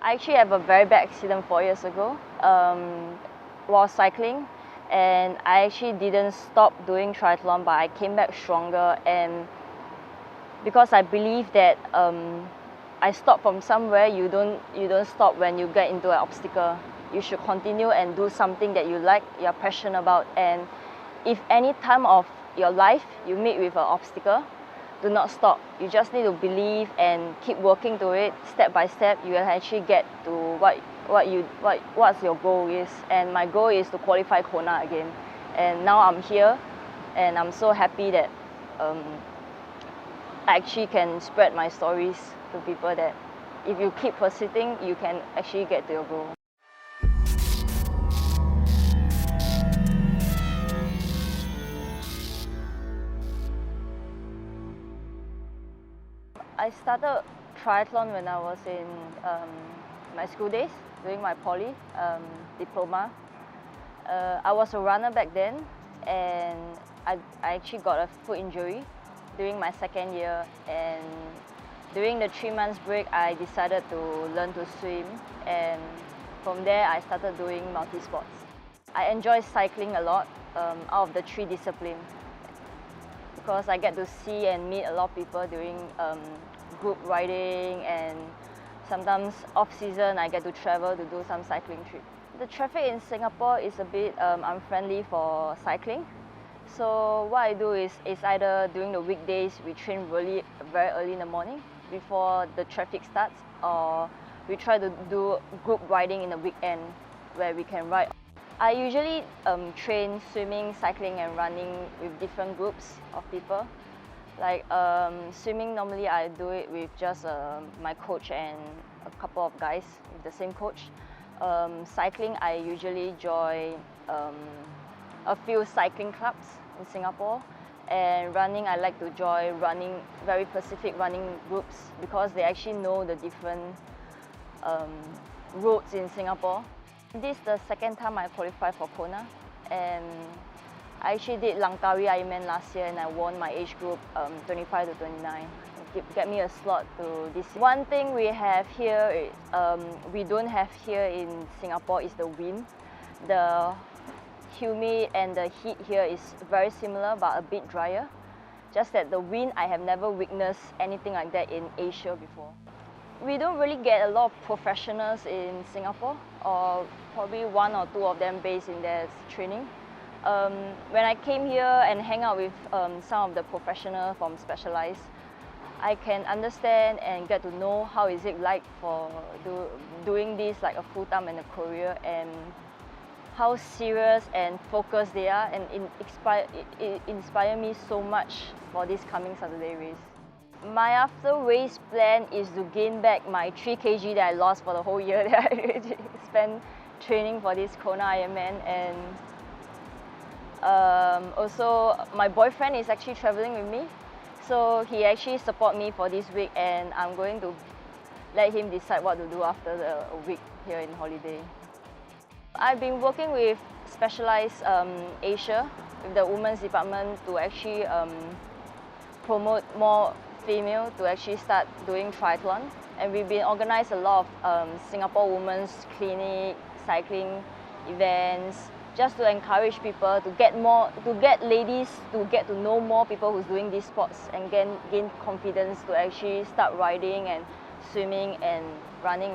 I actually have a very bad accident 4 years ago while cycling, and I actually didn't stop doing triathlon, but I came back stronger. And because I believe that I stopped from somewhere, you don't stop when you get into an obstacle. You should continue and do something that you like, you're passionate about. And if any time of your life you meet with an obstacle, do not stop. You just need to believe and keep working to it step by step. You will actually get to what's your goal is. And my goal is to qualify Kona again. And now I'm here, and I'm so happy that I actually can spread my stories to people that if you keep persisting, you can actually get to your goal. I started triathlon when I was in my school days, during my poly diploma. I was a runner back then, and I actually got a foot injury during my second year. And during the 3 months break, I decided to learn to swim, and from there I started doing multi-sports. I enjoy cycling a lot out of the 3 disciplines, because I get to see and meet a lot of people during group riding, and sometimes off-season I get to travel to do some cycling trips. The traffic in Singapore is a bit unfriendly for cycling. So what I do is either during the weekdays we train very early in the morning before the traffic starts, or we try to do group riding in the weekend where we can ride. I usually train swimming, cycling and running with different groups of people. Like swimming, normally I do it with just my coach and a couple of guys with the same coach. Cycling, I usually join a few cycling clubs in Singapore. And running, I like to join very specific running groups, because they actually know the different roads in Singapore. This is the second time I qualified for Kona, and I actually did Langkawi Ironman last year, and I won my age group 25 to 29. Get me a slot to this. One thing we have here, we don't have here in Singapore, is the wind. The humid and the heat here is very similar, but a bit drier. Just that the wind, I have never witnessed anything like that in Asia before. We don't really get a lot of professionals in Singapore, or probably 1 or 2 of them based in their training. When I came here and hang out with some of the professionals from Specialized, I can understand and get to know how is it like for doing this like a full-time and a career, and how serious and focused they are, and it inspired me so much for this coming Saturday race. My after race plan is to gain back my 3 kg that I lost for the whole year that I spent training for this Kona Ironman. And also my boyfriend is actually traveling with me, so he actually support me for this week, and I'm going to let him decide what to do after the week here in holiday. I've been working with Specialized Asia, with the women's department, to actually promote more female to actually start doing triathlon. And we've been organized a lot of Singapore women's clinic, cycling events, just to encourage people to get ladies to get to know more people who's doing these sports, and gain confidence to actually start riding and swimming and running.